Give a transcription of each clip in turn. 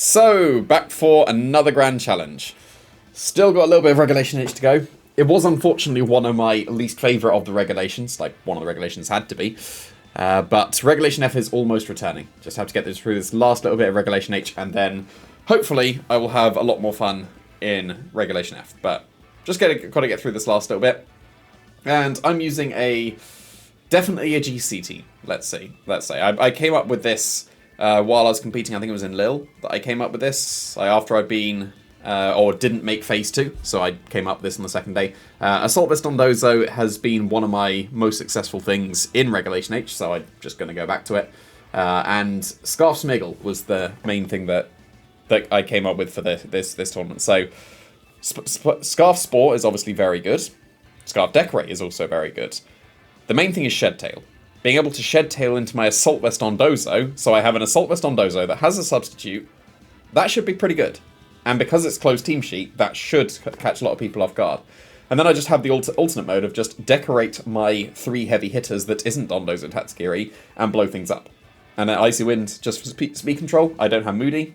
So, back for another grand challenge. Still got a little bit of Regulation H to go. It was unfortunately one of my least favourite of the regulations, like one of the regulations had to be. But Regulation F is almost returning. Just have to get through this last little bit of Regulation H, and then hopefully I will have a lot more fun in Regulation F. But just got to get through this last little bit. And I'm using definitely a GC team, let's say. I came up with this while I was competing. I think it was in Lille that I came up with this. After I'd been, or didn't make Phase 2, so I came up with this on the second day. Assault Vest Dondozo has been one of my most successful things in Regulation H, so I'm just going to go back to it. And Scarf Smiggle was the main thing that I came up with for this tournament. So Scarf Spore is obviously very good. Scarf Decorate is also very good. The main thing is Shed Tail. Being able to Shed Tail into my Assault Vest Dondozo, so I have an Assault Vest Dondozo that has a substitute, that should be pretty good. And because it's closed team sheet, that should catch a lot of people off guard. And then I just have the alternate mode of just decorate my 3 heavy hitters that isn't Dondozo Tatsugiri and blow things up. And then Icy Wind just for speed control. I don't have Moody.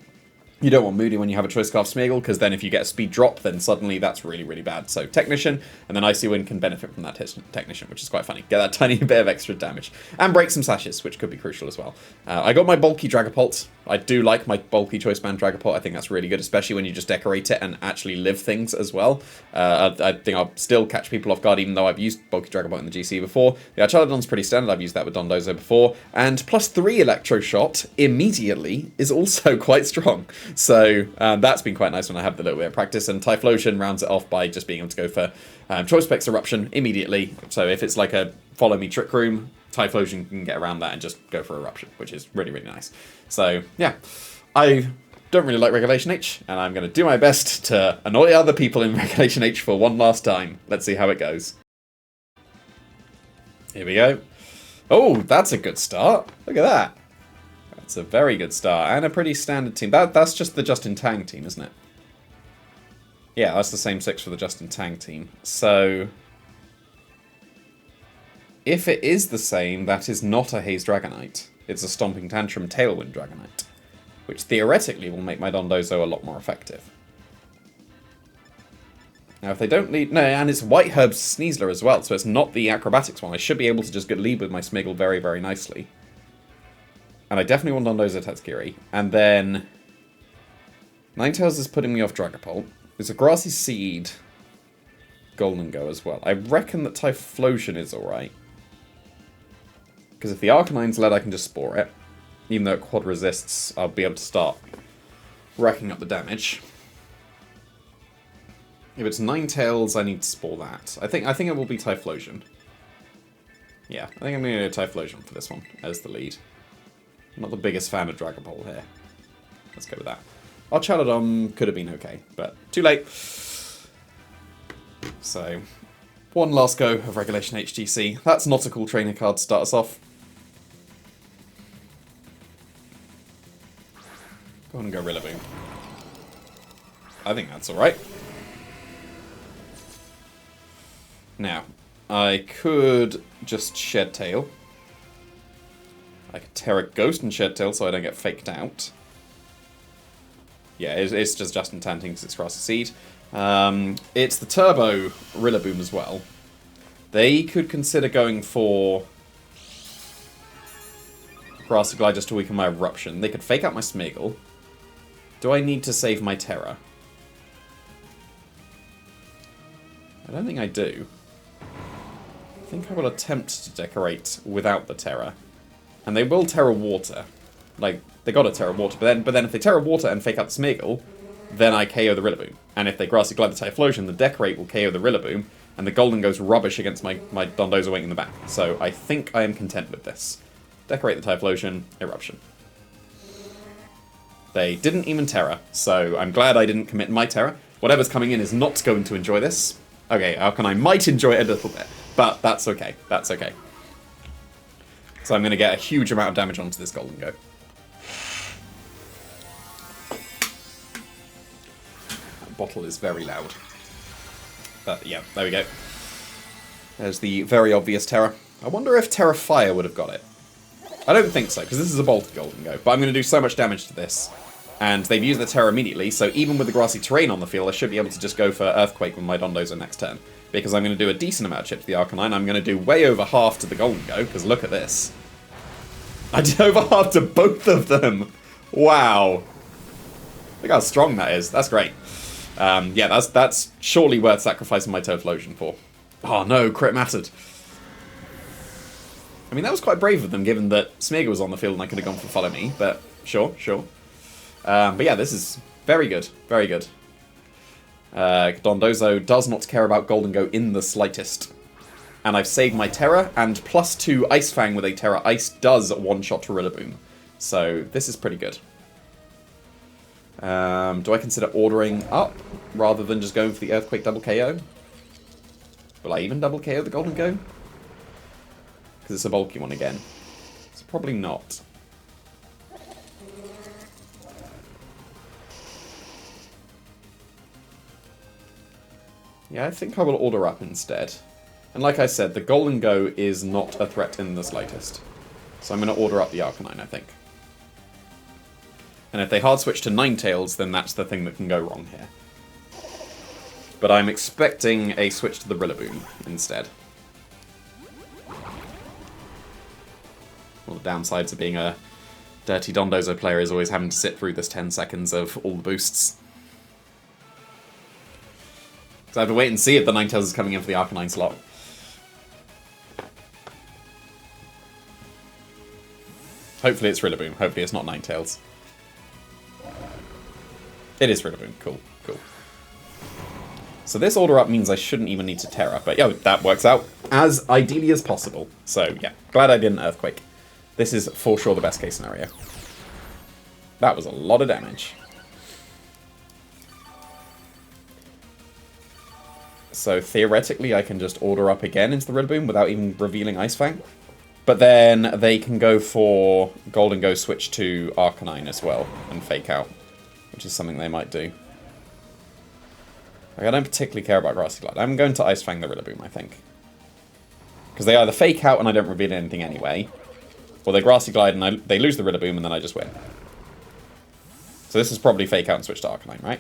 You don't want Moody when you have a Choice Scarf Smeagol, because then if you get a speed drop, then suddenly that's really, really bad. So Technician, and then Icy Wind can benefit from that Technician, which is quite funny. Get that tiny bit of extra damage. And break some sashes, which could be crucial as well. I got my bulky Dragapult. I do like my bulky Choice Band Dragapult. I think that's really good, especially when you just decorate it and actually live things as well. I think I'll still catch people off guard, even though I've used bulky Dragapult in the GC before. The Archaladon's pretty standard. I've used that with Dondozo before. And +3 Electro Shot immediately is also quite strong. So that's been quite nice when I have the little bit of practice. And Typhlosion rounds it off by just being able to go for Choice Specs Eruption immediately. So if it's like a Follow Me Trick Room, Typhlosion can get around that and just go for Eruption, which is really, really nice. So, yeah. I don't really like Regulation H, and I'm going to do my best to annoy other people in Regulation H for one last time. Let's see how it goes. Here we go. Oh, that's a good start. Look at that. That's a very good start, and a pretty standard team. That's just the Justin Tang team, isn't it? Yeah, that's the same 6 for the Justin Tang team. So if it is the same, that is not a Haze Dragonite. It's a Stomping Tantrum Tailwind Dragonite, which theoretically will make my Dondozo a lot more effective. Now, if they don't lead... No, and it's White Herb's Sneasler as well, so it's not the Acrobatics one. I should be able to just lead with my Smeagol very, very nicely. And I definitely want Dondozo Tatsugiri. And then Ninetales is putting me off Dragapult. There's a Grassy Seed Golden Go as well. I reckon that Typhlosion is alright. Because if the Arcanine's led, I can just Spore it. Even though it quad resists, I'll be able to start racking up the damage. If it's Ninetales, I need to Spore that. I think it will be Typhlosion. Yeah, I think I'm going to do Typhlosion for this one as the lead. I'm not the biggest fan of Dragapult here. Let's go with that. Archaladon could have been okay, but too late. So, one last go of Regulation HGC. That's not a cool trainer card to start us off. Go on and go Rillaboom. I think that's alright. Now, I could just Shed Tail. I could Terra Ghost and Shed Tail so I don't get faked out. Yeah, it's just Justin Tang because it's Grassy Seed. It's the Turbo Rillaboom as well. They could consider going for Grassy Glide just to weaken my Eruption. They could fake out my Smeagol. Do I need to save my Terra? I don't think I do. I think I will attempt to decorate without the Terra. And they will Terra Water. Like, they got a Terra Water, but then if they Terra Water and fake out the Smeagol, then I KO the Rillaboom. And if they Grassy Glide the Typhlosion, the Decorate will KO the Rillaboom, and the Golden goes rubbish against my Dondozo waiting in the back. So I think I am content with this. Decorate the Typhlosion, Eruption. They didn't even Terra, so I'm glad I didn't commit my Terra. Whatever's coming in is not going to enjoy this. Okay, Arcanine might enjoy it a little bit, but that's okay. That's okay. So I'm going to get a huge amount of damage onto this Golden Go. That bottle is very loud. But yeah, there we go. There's the very obvious Terra. I wonder if Terra Fire would have got it. I don't think so, because this is a bulky Golden Go. But I'm going to do so much damage to this And they've used the Terror immediately, so even with the grassy terrain on the field, I should be able to just go for Earthquake with my Dondozo next turn. Because I'm going to do a decent amount of chip to the Arcanine. I'm going to do way over half to the Golden Go, because look at this. I did over half to both of them! Wow. Look how strong that is. That's great. Yeah, that's surely worth sacrificing my Turtlosion for. Oh no, crit mattered. I mean, that was quite brave of them, given that Smeargle was on the field and I could have gone for Follow Me, but sure. But yeah, this is very good. Very good. Dondozo does not care about Golden Go in the slightest. And I've saved my Terra, and +2 Ice Fang with a Terra Ice does one-shot to Rillaboom. So this is pretty good. Do I consider ordering up, rather than just going for the Earthquake double KO? Will I even double KO the Golden Go? Because it's a bulky one again. It's probably not. Yeah, I think I will order up instead. And like I said, the Golden Go is not a threat in the slightest. So I'm going to order up the Arcanine, I think. And if they hard switch to Ninetales, then that's the thing that can go wrong here. But I'm expecting a switch to the Rillaboom instead. Well, the downsides of being a dirty Dondozo player is always having to sit through this 10 seconds of all the boosts. So I have to wait and see if the Ninetales is coming in for the Arcanine slot. Hopefully it's Rillaboom. Hopefully it's not Ninetales. It is Rillaboom. Cool. So this order up means I shouldn't even need to Terra. But yeah, that works out as ideally as possible. So yeah, glad I didn't Earthquake. This is for sure the best case scenario. That was a lot of damage. So theoretically I can just order up again into the Rillaboom without even revealing Ice Fang. But then they can go for Golden Go switch to Arcanine as well and fake out, which is something they might do. Like, I don't particularly care about Grassy Glide. I'm going to Ice Fang the Rillaboom, I think. Because they either fake out and I don't reveal anything anyway, or they Grassy Glide and they lose the Rillaboom and then I just win. So this is probably fake out and switch to Arcanine, right?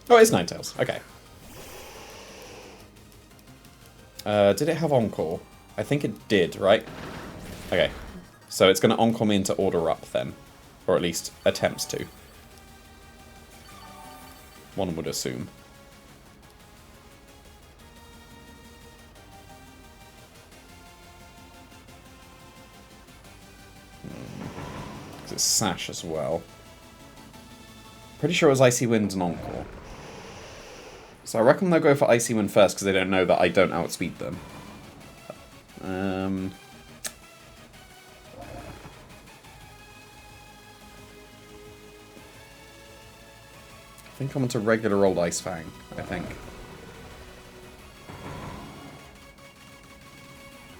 Oh, it's Ninetales. Okay. Did it have Encore? I think it did, right? Okay. So it's going to Encore me into order up then. Or at least attempts to. One would assume. Because it's Sash as well. Pretty sure it was Icy Wind and Encore. So I reckon they'll go for Icy Wind first because they don't know that I don't outspeed them. I think I'm onto regular old Ice Fang, I think.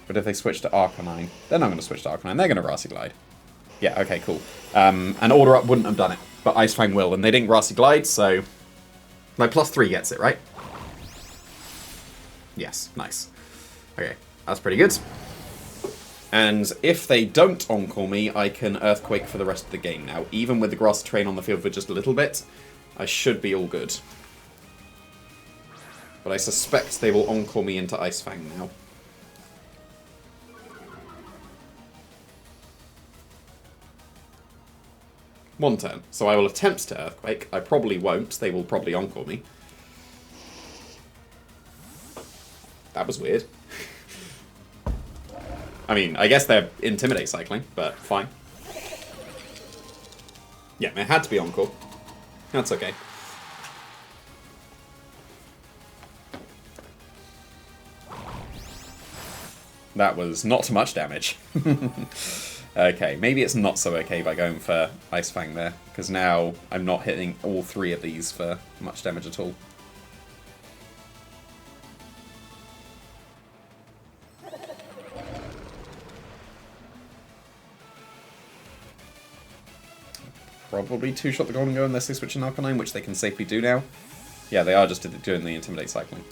But if they switch to Arcanine, they're not going to switch to Arcanine, they're going to Grassy Glide. Yeah, okay, cool. And Order Up wouldn't have done it, but Ice Fang will, and they didn't Grassy Glide, so... My +3 gets it, right? Yes, nice. Okay, that's pretty good. And if they don't Encore me, I can Earthquake for the rest of the game now. Even with the grass terrain on the field for just a little bit, I should be all good. But I suspect they will Encore me into Ice Fang now. One turn. So I will attempt to Earthquake. I probably won't. They will probably Encore me. That was weird. I mean, I guess they're Intimidate cycling, but fine. Yeah, it had to be Encore. That's okay. That was not much damage. Okay, maybe it's not so okay by going for Ice Fang there, because now I'm not hitting all three of these for much damage at all. Probably two-shot the Golden Go unless they switch an Arcanine, which they can safely do now. Yeah, they are just doing the Intimidate cycling.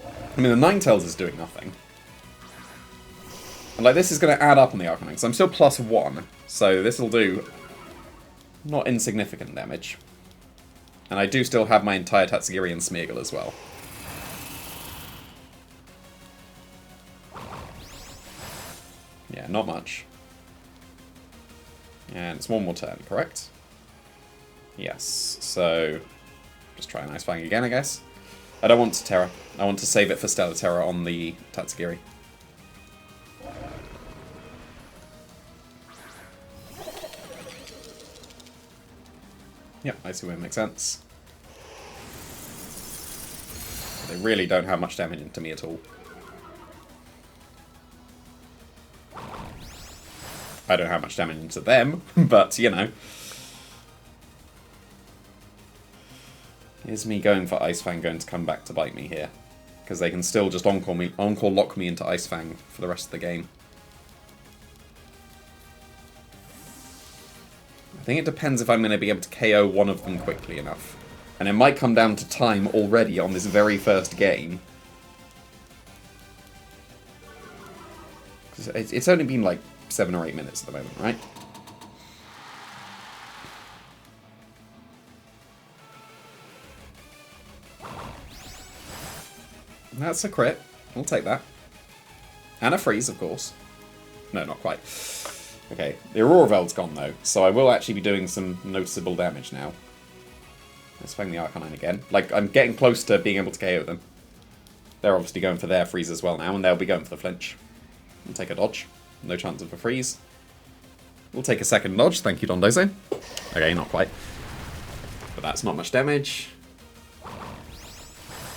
I mean, the Ninetales is doing nothing. And like, this is going to add up on the Arcanine, so I'm still +1. So this will do not insignificant damage. And I do still have my entire Tatsugiri and Smeargle as well. Yeah, not much. And it's one more turn, correct? Yes, so just try an Ice Fang again, I guess. I don't want to Terra. I want to save it for Stellar Terra on the Tatsugiri. Yep, Icy Wind makes sense. They really don't have much damage into me at all. I don't have much damage into them, but, you know. Is me going for Ice Fang going to come back to bite me here? Because they can still just Encore lock me into Ice Fang for the rest of the game. I think it depends if I'm going to be able to KO one of them quickly enough. And it might come down to time already on this very first game. It's only been like 7 or 8 minutes at the moment, right? That's a crit. We'll take that. And a freeze, of course. No, not quite. Okay, the Aurora Veil's gone though, so I will actually be doing some noticeable damage now. Let's fang the Arcanine again. Like, I'm getting close to being able to KO them. They're obviously going for their freeze as well now, and they'll be going for the flinch. We'll take a dodge. No chance of a freeze. We'll take a second dodge. Thank you, Dondozo. Okay, not quite. But that's not much damage.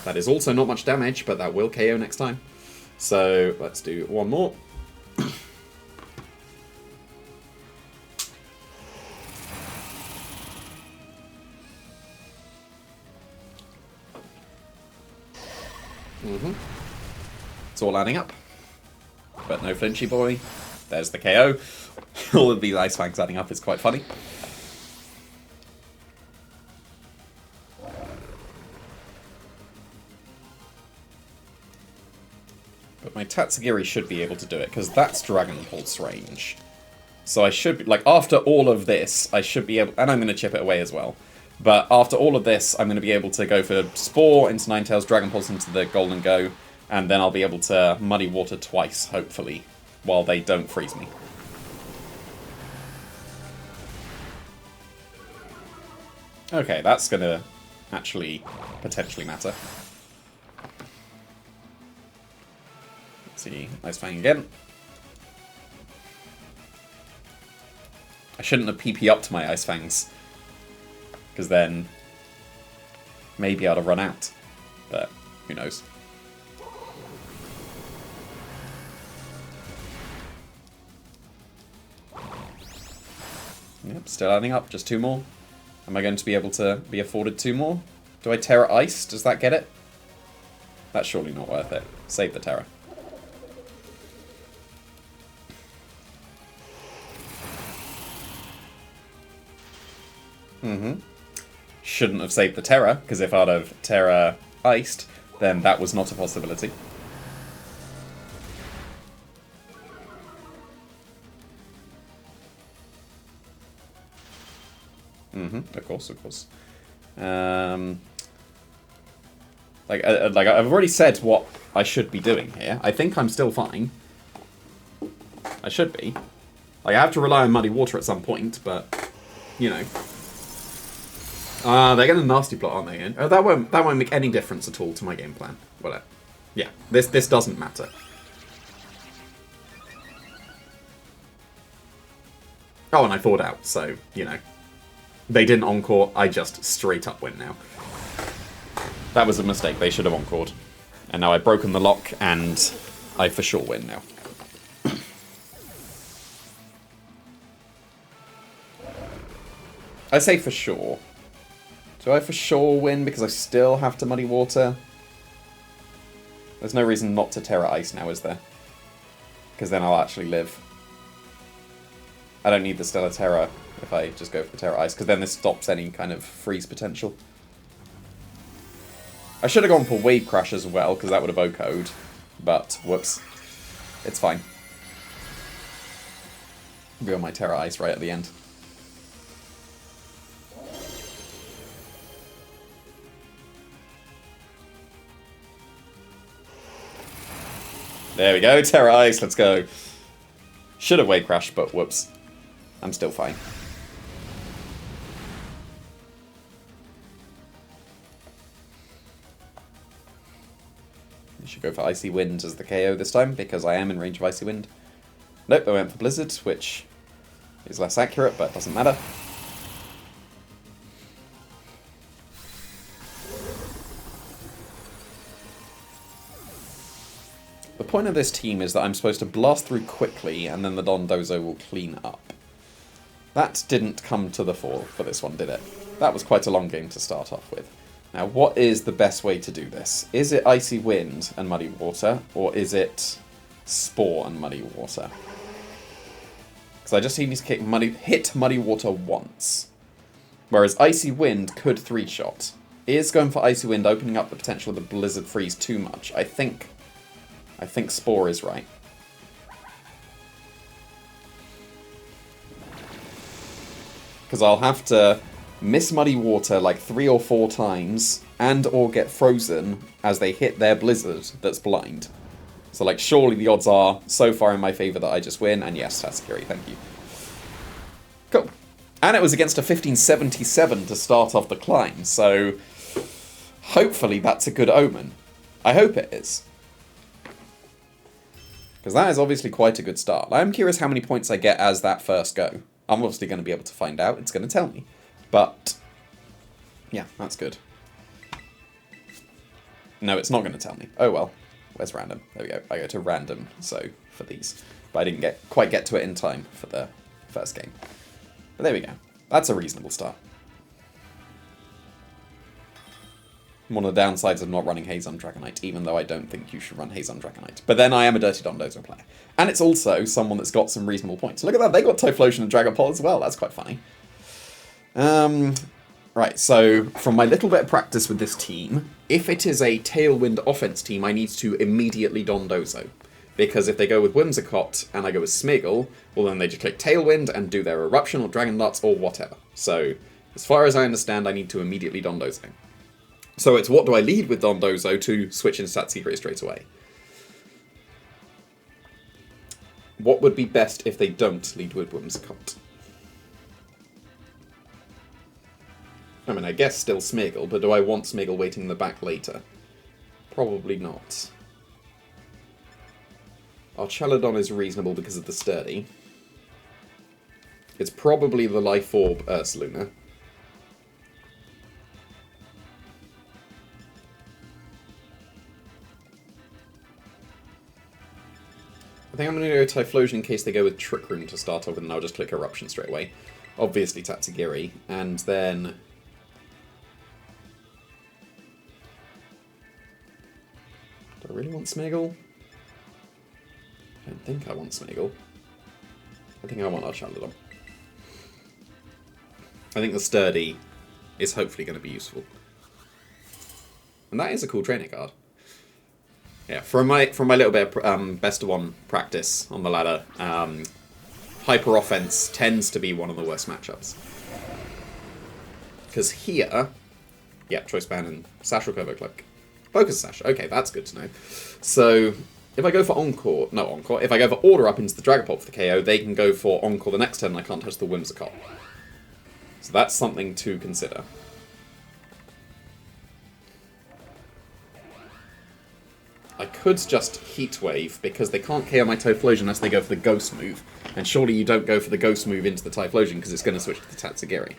That is also not much damage, but that will KO next time. So, let's do one more. It's all adding up. But no flinchy boy. There's the KO. All of these Ice Fangs adding up is quite funny. But my Tatsugiri should be able to do it, because that's Dragon Pulse range. So I should be, like, after all of this, I should be able, and I'm going to chip it away as well. But after all of this, I'm going to be able to go for Spore into Ninetales, Dragon Pulse into the Golden Go, and then I'll be able to Muddy Water twice, hopefully, while they don't freeze me. Okay, that's going to actually potentially matter. Let's see, Ice Fang again. I shouldn't have PP up to my Ice Fangs, because then maybe I'd have run out, but who knows. Yep, still adding up, just 2 more. Am I going to be able to be afforded 2 more? Do I Terra Ice? Does that get it? That's surely not worth it. Save the Terra. Shouldn't have saved the Terra, because if I'd have Terra Iced, then that was not a possibility. Of course, of course. Like I've already said what I should be doing here. I think I'm still fine. I should be. Like, I have to rely on Muddy Water at some point, but, you know. They're going to Nasty Plot, aren't they? That won't make any difference at all to my game plan. Well, yeah, this doesn't matter. Oh, and I thawed out, so, you know. They didn't Encore, I just straight up win now. That was a mistake, they should have Encored. And now I've broken the lock, and I for sure win now. I say for sure. Do I for sure win because I still have to Muddy Water? There's no reason not to Terra Ice now, is there? Because then I'll actually live. I don't need the Stellar Terra if I just go for the Terra Ice, because then this stops any kind of freeze potential. I should have gone for Wave Crash as well, because that would have OHKO'd. But, whoops. It's fine. Reveal my Terra Ice right at the end. There we go, Terra Ice, let's go. Should have Wave Crash, but whoops. I'm still fine. I should go for Icy Wind as the KO this time, because I am in range of Icy Wind. Nope, I went for Blizzard, which is less accurate, but doesn't matter. The point of this team is that I'm supposed to blast through quickly, and then the Dondozo will clean up. That didn't come to the fore for this one, did it? That was quite a long game to start off with. Now, what is the best way to do this? Is it Icy Wind and Muddy Water, or is it Spore and Muddy Water? Because I just need to hit Muddy Water once. Whereas Icy Wind could 3-shot. Is going for Icy Wind opening up the potential of the Blizzard Freeze too much? I think Spore is right. Because I'll have to miss Muddy Water like 3 or 4 times and or get frozen as they hit their Blizzard that's blind. So like surely the odds are so far in my favour that I just win, and yes, that's scary, thank you. Cool. And it was against a 1577 to start off the climb, so hopefully that's a good omen. I hope it is. Because that is obviously quite a good start. I'm curious how many points I get as that first go. I'm obviously going to be able to find out. It's going to tell me. But, yeah, that's good. No, it's not going to tell me. Oh, well. Where's random? There we go. I go to random, so, for these. But I didn't quite get to it in time for the first game. But there we go. That's a reasonable start. One of the downsides of not running Haze on Dragonite, even though I don't think you should run Haze on Dragonite. But then I am a Dirty Dondozo player. And it's also someone that's got some reasonable points. Look at that, they got Typhlosion and Dragapult as well. That's quite funny. Right, so from my little bit of practice with this team, if it is a Tailwind offense team, I need to immediately Dondozo. Because if they go with Whimsicott and I go with Smeargle, well then they just click Tailwind and do their Eruption or Dragon Darts or whatever. So, as far as I understand, I need to immediately Dondozo. So it's what do I lead with Dondozo to switch into Tatsugiri straight away? What would be best if they don't lead with Whimsicott? I mean, I guess still Smeargle, but do I want Smeargle waiting in the back later? Probably not. Archelodon is reasonable because of the Sturdy. It's probably the Life Orb Ursaluna. I think I'm going to go Typhlosion in case they go with Trick Room to start off with, and I'll just click Eruption straight away. Obviously Tatsugiri, and then... Do I really want Smeargle? I don't think I want Smeargle. I think I want Archelodon. I think the Sturdy is hopefully going to be useful. And that is a cool trainer card. Yeah, from my little bit of best of 1 practice on the ladder, Hyper Offense tends to be one of the worst matchups. Because here, yeah, Choice Band and Sash or Curvo Cloak. Focus Sash, okay, that's good to know. So, if I go for Encore, if I go for Order Up into the Dragapult for the KO, they can go for Encore the next turn and I can't touch the Whimsicott. So that's something to consider. I could just Heat Wave, because they can't KO my Typhlosion unless they go for the Ghost move. And surely you don't go for the Ghost move into the Typhlosion, because it's going to switch to the Tatsugiri.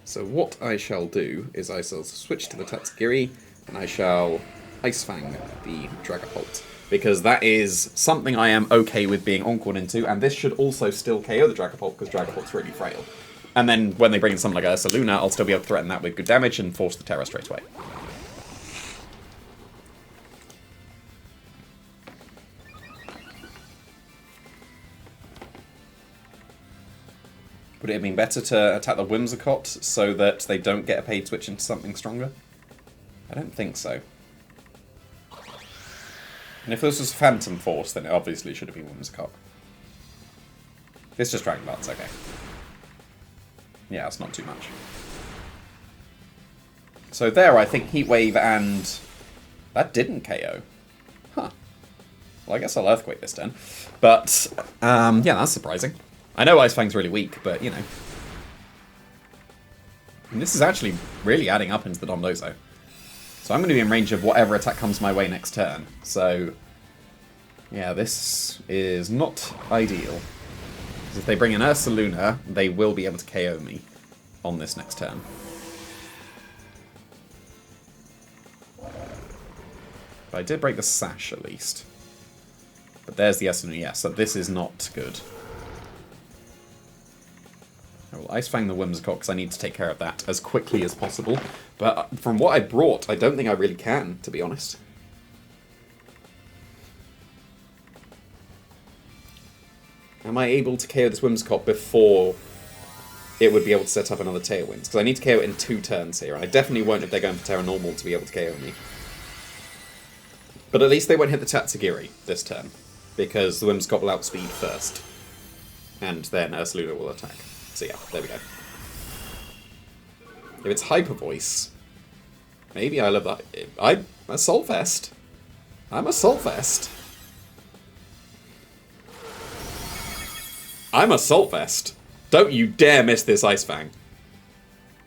So what I shall do is I shall switch to the Tatsugiri, and I shall Ice Fang the Dragapult. Because that is something I am okay with being Encored into, and this should also still KO the Dragapult, because Dragapult's really frail. And then when they bring in something like a Ursaluna, I'll still be able to threaten that with good damage and force the Terra straight away. Would it have been better to attack the Whimsicott so that they don't get a paid switch into something stronger? I don't think so. And if this was Phantom Force, then it obviously should have been Whimsicott. It's just Dragon Darts, okay. Yeah, it's not too much. So there, I think Heat Wave and... That didn't KO. Huh. Well, I guess I'll Earthquake this turn. But, yeah, that's surprising. I know Ice Fang's really weak, but, you know. And this is actually really adding up into the Dondozo. So I'm going to be in range of whatever attack comes my way next turn. So, yeah, this is not ideal. Because if they bring in Ursaluna, they will be able to KO me on this next turn. But I did break the Sash, at least. But there's the Ursaluna, yeah, so this is not good. I will Ice Fang the Whimsicott because I need to take care of that as quickly as possible. But from what I brought, I don't think I really can, to be honest. Am I able to KO this Whimsicott before it would be able to set up another Tailwind? Because I need to KO it in 2 turns here. I definitely won't if they're going for Terra Normal to be able to KO me. But at least they won't hit the Tatsugiri this turn. Because the Whimsicott will outspeed first. And then Ursaluna will attack. So yeah, there we go. If it's Hyper Voice, maybe I love that. I'm Assault Vest. I'm Assault Vest. I'm Assault Vest. Don't you dare miss this Ice Fang.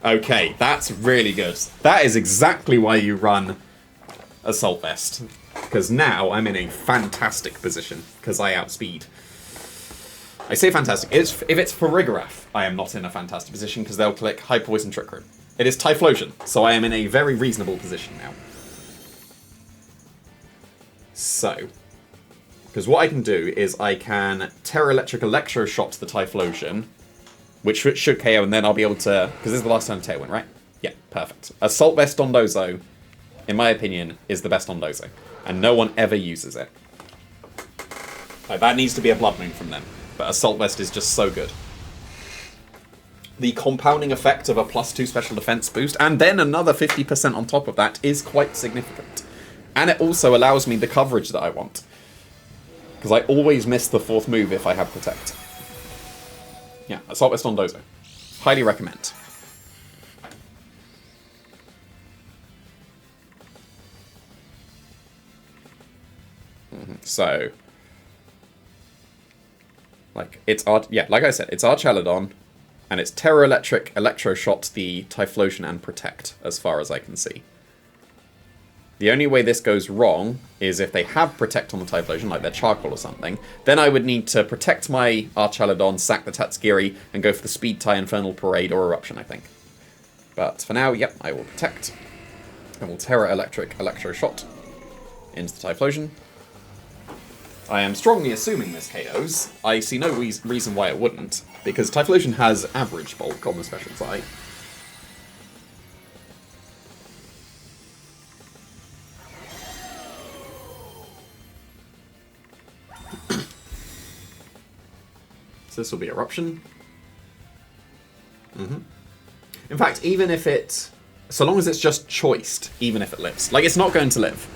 Okay, that's really good. That is exactly why you run Assault Vest. Because now I'm in a fantastic position, because I outspeed. I say fantastic. If it's for Rigoraph, I am not in a fantastic position because they'll click Hyper Voice and Trick Room. It is Typhlosion, so I am in a very reasonable position now. So, because what I can do is I can Terra Electric Electro Shot the Typhlosion, which should KO, and then I'll be able to... Because this is the last turn of Tailwind, right? Yeah, perfect. Assault Vest Dondozo, in my opinion, is the best Dondozo. And no one ever uses it. Like, that needs to be a Blood Moon from them. But Assault Vest is just so good. The compounding effect of a +2 special defense boost, and then another 50% on top of that, is quite significant. And it also allows me the coverage that I want. Because I always miss the 4th move if I have Protect. Yeah, Assault Vest Dondozo. Highly recommend. So... Like, it's like I said, it's Archaludon, and it's Terra Electric, Electro Shot, the Typhlosion, and Protect, as far as I can see. The only way this goes wrong is if they have Protect on the Typhlosion, like their Charcoal or something, then I would need to protect my Archaludon, sack the Tatsugiri, and go for the Speed Tie, Infernal Parade, or Eruption, I think. But for now, yep, I will Protect. I will Terra Electric, Electro Shot into the Typhlosion. I am strongly assuming this KOs. I see no reason why it wouldn't, because Typhlosion has average bulk on the special side. So this will be Eruption. In fact, even if it... So long as it's just choiced, even if it lives. Like, it's not going to live.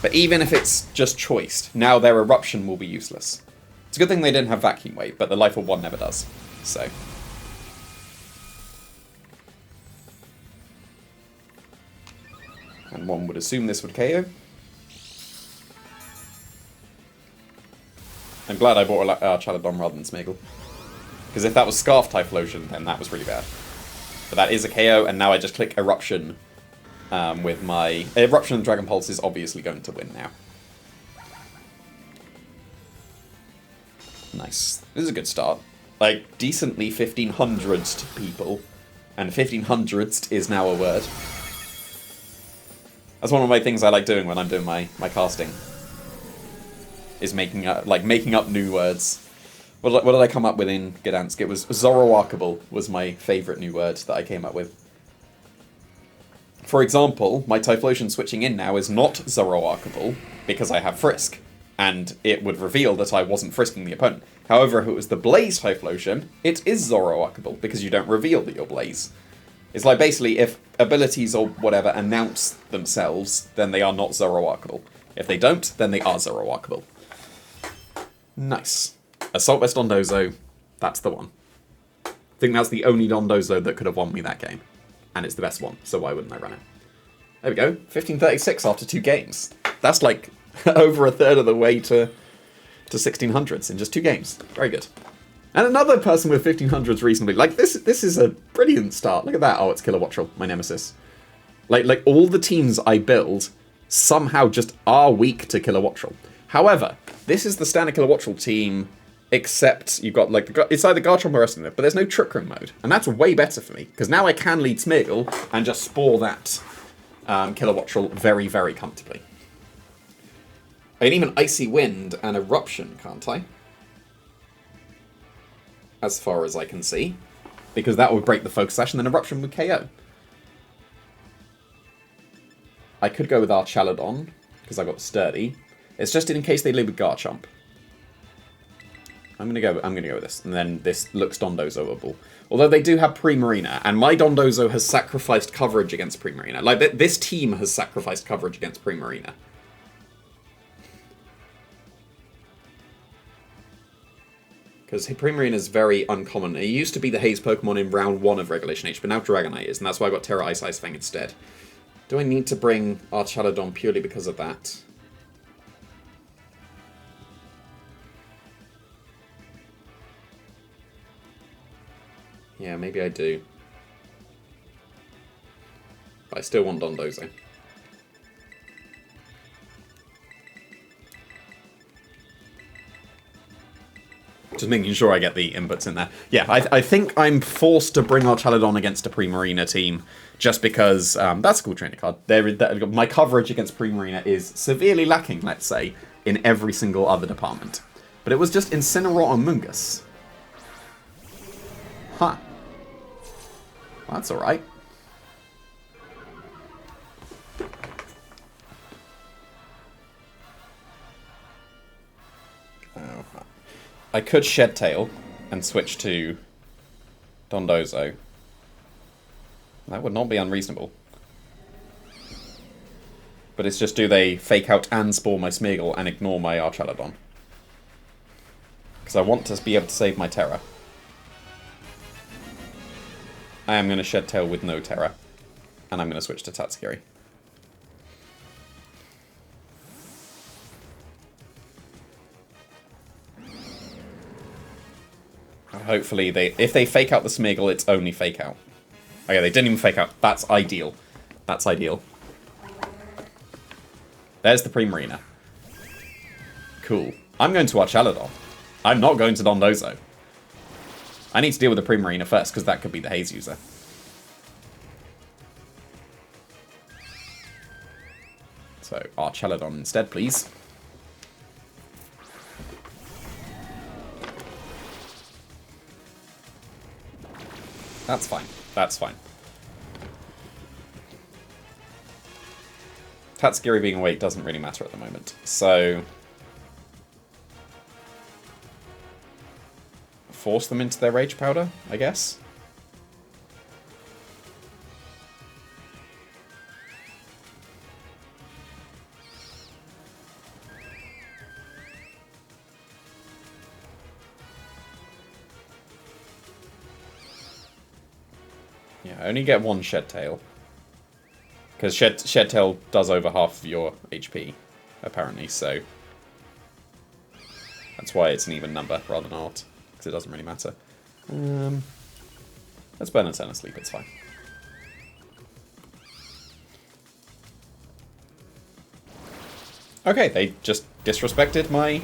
But even if it's just choiced, now their Eruption will be useless. It's a good thing they didn't have Vacuum Wave, but the Life Orb 1 never does. So. And one would assume this would KO. I'm glad I bought Archaludon rather than Smeagol. Because if that was Scarf Typhlosion, then that was really bad. But that is a KO, and now I just click Eruption. With my... Eruption and Dragon Pulse is obviously going to win now. Nice. This is a good start. Like, decently 1500s to people. And 1500s is now a word. That's one of my things I like doing when I'm doing my casting. Is making up new words. What did I come up with in Gdansk? It was Zoroarkable was my favourite new word that I came up with. For example, my Typhlosion switching in now is not Zoroarkable because I have Frisk, and it would reveal that I wasn't frisking the opponent. However, if it was the Blaze Typhlosion, it is Zoroarkable because you don't reveal that you're Blaze. It's like basically if abilities or whatever announce themselves, then they are not Zoroarkable. If they don't, then they are zero-arcable. Nice. Assault Vest Dondozo, that's the one. I think that's the only Dondozo that could have won me that game. And it's the best one, so why wouldn't I run it? There we go, 1536 after 2 games. That's like over a third of the way to 1600s in just 2 games. Very good. And another person with 1500s recently. Like, this is a brilliant start. Look at that. Oh, it's Kilowattrel, my nemesis. Like all the teams I build somehow just are weak to Kilowattrel. However, this is the standard Kilowattrel team, except you've got, like, it's either Garchomp or Estimate, but there's no Trick Room mode. And that's way better for me, because now I can lead Smeargle and just spore that Kilowattrel very, very comfortably. I can even Icy Wind and Eruption, can't I? As far as I can see. Because that would break the Focus Sash, and then Eruption would KO. I could go with Archaladon, because I got Sturdy. It's just in case they lead with Garchomp. I'm gonna go with this, and then this looks Dondozo-able. Although they do have Primarina, and my Dondozo has sacrificed coverage against Primarina. Like, this team has sacrificed coverage against Primarina. Because Primarina is very uncommon. It used to be the Haze Pokemon in round 1 of Regulation H, but now Dragonite is, and that's why I got Terra Ice Fang instead. Do I need to bring Archaladon purely because of that? Yeah, maybe I do. But I still want Dondozo. Just making sure I get the inputs in there. Yeah, I think I'm forced to bring Archaladon against a Primarina team, just because that's a cool trainer card. My coverage against Primarina is severely lacking, let's say, in every single other department. But it was just Incineroar and Mungus. Huh. Well, that's alright. I could Shed Tail and switch to Dondozo. That would not be unreasonable. But it's just, do they fake out and spore my Smeargle and ignore my Archaladon? Because I want to be able to save my Terra. I am going to Shed Tail with no Terra. And I'm going to switch to Tatsugiri. Hopefully, if they fake out the Smeargle, it's only fake out. Okay, they didn't even fake out. That's ideal. That's ideal. There's the Primarina. Cool. I'm going to Archaladon. I'm not going to Dondozo. I need to deal with the Primarina first, because that could be the Haze user. So, Archaladon instead, please. That's fine. That's fine. Tatsugiri being awake doesn't really matter at the moment. So, force them into their Rage Powder, I guess. Yeah, I only get one Shed Tail. Because Shed Tail does over half of your HP, apparently, so that's why it's an even number rather than odd, because it doesn't really matter. Let's burn Eternal Sleep, it's fine. Okay, they just disrespected my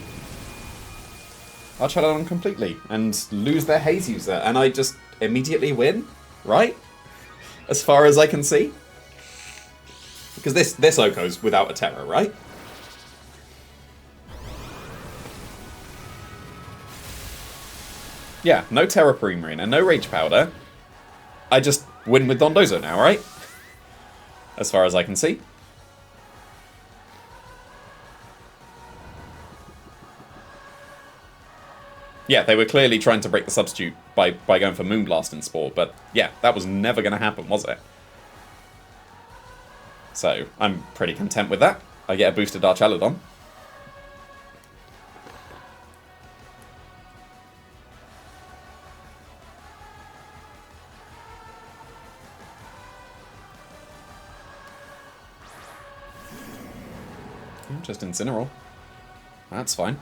Archaladon completely and lose their Haze user, and I just immediately win, right? As far as I can see. Because this Oko's without a Terra, right? Yeah, no Terra Primarina, no Rage Powder. I just win with Dondozo now, right? As far as I can see. Yeah, they were clearly trying to break the substitute by going for Moonblast and Spore, but yeah, that was never going to happen, was it? So, I'm pretty content with that. I get a boosted Archaludon. Just Incineroar. That's fine.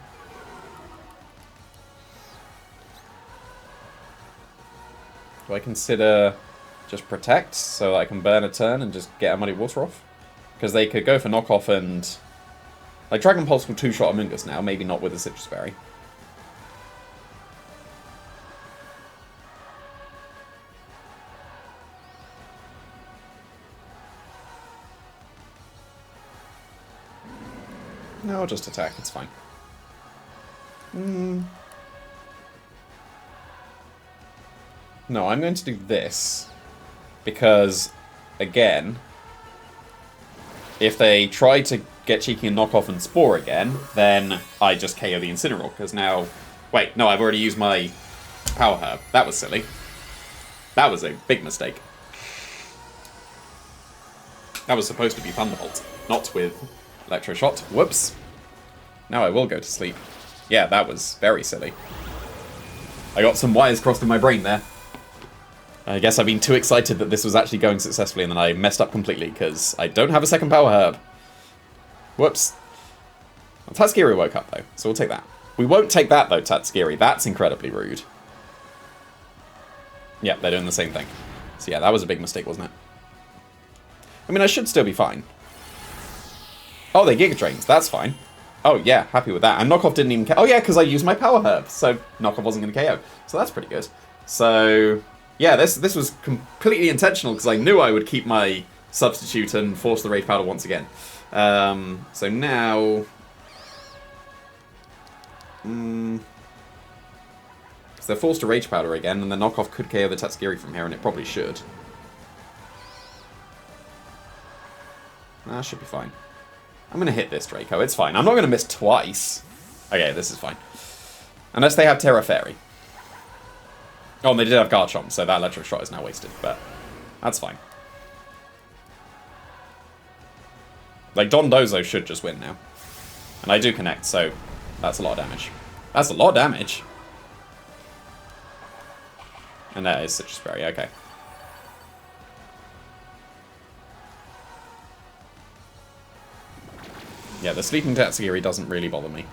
Do I consider just Protect so that I can burn a turn and just get a Muddy Water off? Because they could go for Knockoff and... Like, Dragon Pulse will two-shot Amoonguss now, maybe not with a Citrus Berry. No, I'll just attack, it's fine. No, I'm going to do this. Because, again, if they try to get cheeky and knock off and Spore again, then I just KO the Incineroar, because now... Wait, no, I've already used my Power Herb. That was silly. That was a big mistake. That was supposed to be Thunderbolt, not with Electroshot. Whoops. Now I will go to sleep. Yeah, that was very silly. I got some wires crossed in my brain there. I guess I've been too excited that this was actually going successfully and then I messed up completely because I don't have a second Power Herb. Whoops. Well, Tatsugiri woke up though, so we'll take that. We won't take that though, Tatsugiri. That's incredibly rude. Yeah, they're doing the same thing. So yeah, that was a big mistake, wasn't it? I mean, I should still be fine. Oh, they Giga Drains. That's fine. Oh, yeah, happy with that. And Knockoff didn't even... Oh, yeah, because I used my Power Herb, so Knockoff wasn't going to KO. So that's pretty good. So, yeah, this was completely intentional, because I knew I would keep my Substitute and force the Rage Powder once again. So now... Because they're forced to Rage Powder again, and the Knockoff could KO the Tatsugiri from here, and it probably should. That should be fine. I'm going to hit this Draco. It's fine. I'm not going to miss twice. Okay, this is fine. Unless they have Terra Fairy. Oh, and they did have Garchomp, so that Electric Shot is now wasted, but that's fine. Like, Dondozo should just win now. And I do connect, so that's a lot of damage. That's a lot of damage. And that is Citrus Berry, okay. Yeah, the Sleeping Tatsugiri doesn't really bother me.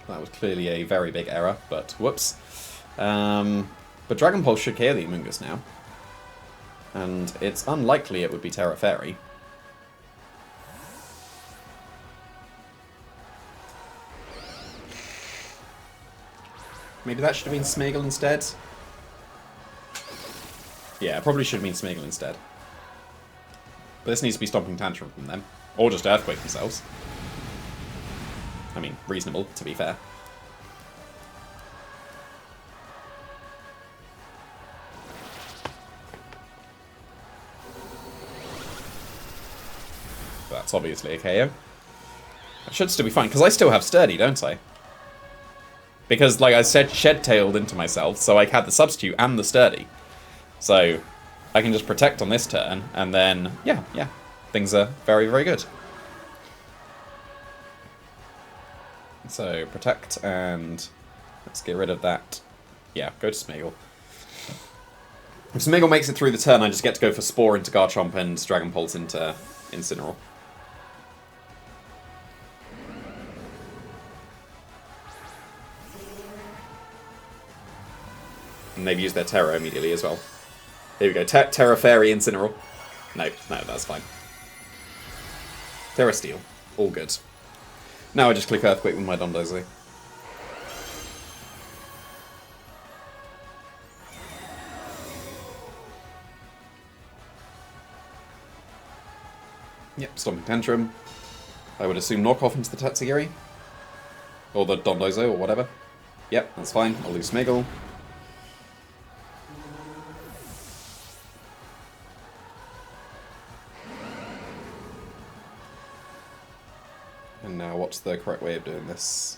That was clearly a very big error, but whoops. But Dragon Pulse should KO the Amoonguss now. And it's unlikely it would be Terra Fairy. Maybe that should have been Smeagol instead? Yeah, it probably should have been Smeagol instead. But this needs to be Stomping Tantrum from them. Or just Earthquake themselves. I mean, reasonable, to be fair. That's obviously a KO. I should still be fine, because I still have Sturdy, don't I? Because, like I said, Shed-tailed into myself, so I had the Substitute and the Sturdy. So, I can just Protect on this turn, and then, yeah, things are very, very good. So, Protect, and let's get rid of that. Yeah, go to Smeagol. If Smeagol makes it through the turn, I just get to go for Spore into Garchomp and Dragon Pulse into Incineroar. And they've used their Terra immediately as well. Here we go. Terra Fairy Incineroar. No, that's fine. Terra Steel. All good. Now I just click Earthquake with my Dondozo. Yep, Stomping Tantrum. I would assume knock off into the Tatsugiri. Or the Dondozo, or whatever. Yep, that's fine. I'll lose Smeagol. And now, what's the correct way of doing this?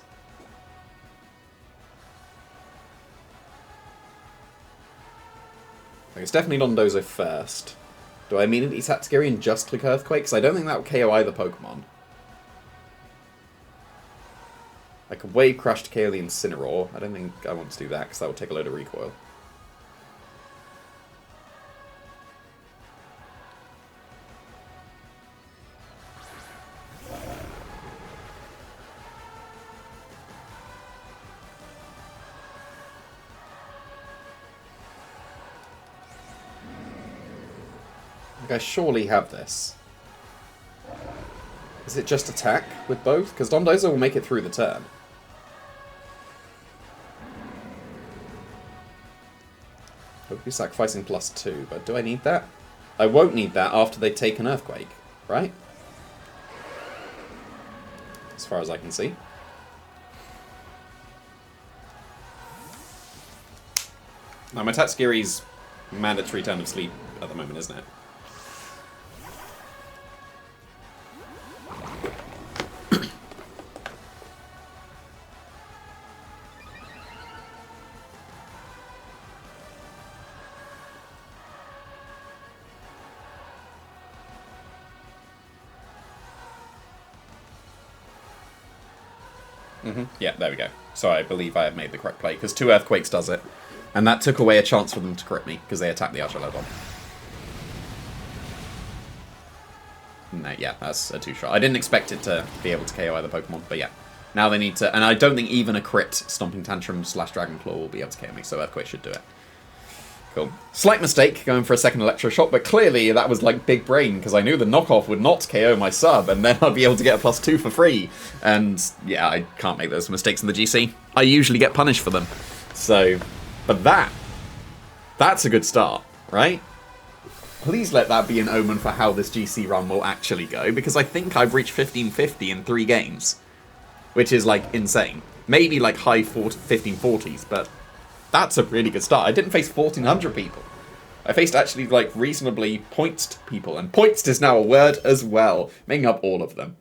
Like, it's definitely Dondozo first. Do I immediately Tatsugiri and just click Earthquake? Because I don't think that will KO either Pokemon. I could Wave Crash to KO the Incineroar. I don't think I want to do that because that would take a load of recoil. I surely have this. Is it just attack with both? Because Dondozo will make it through the turn. Hope you're sacrificing +2, but do I need that? I won't need that after they take an Earthquake, right? As far as I can see. Now my Tatsugiri's mandatory turn of sleep at the moment, isn't it? Yeah, there we go. So I believe I have made the correct play, because 2 Earthquakes does it. And that took away a chance for them to crit me, because they attacked the Archelodon. No, yeah, that's a 2-shot. I didn't expect it to be able to KO either Pokemon, but yeah. Now they need to... And I don't think even a crit Stomping Tantrum / Dragon Claw will be able to KO me, so Earthquake should do it. Cool. Slight mistake going for a second Electroshock, but clearly that was like big brain, because I knew the knockoff would not KO my sub, and then I'd be able to get a +2 for free. And yeah, I can't make those mistakes in the GC. I usually get punished for them. So, but that's a good start, right? Please let that be an omen for how this GC run will actually go, because I think I've reached 1550 in 3 games, which is like insane. Maybe like high 1540s, but that's a really good start. I didn't face 1400 people. I faced actually like reasonably pointsed people, and pointsed is now a word as well, making up all of them.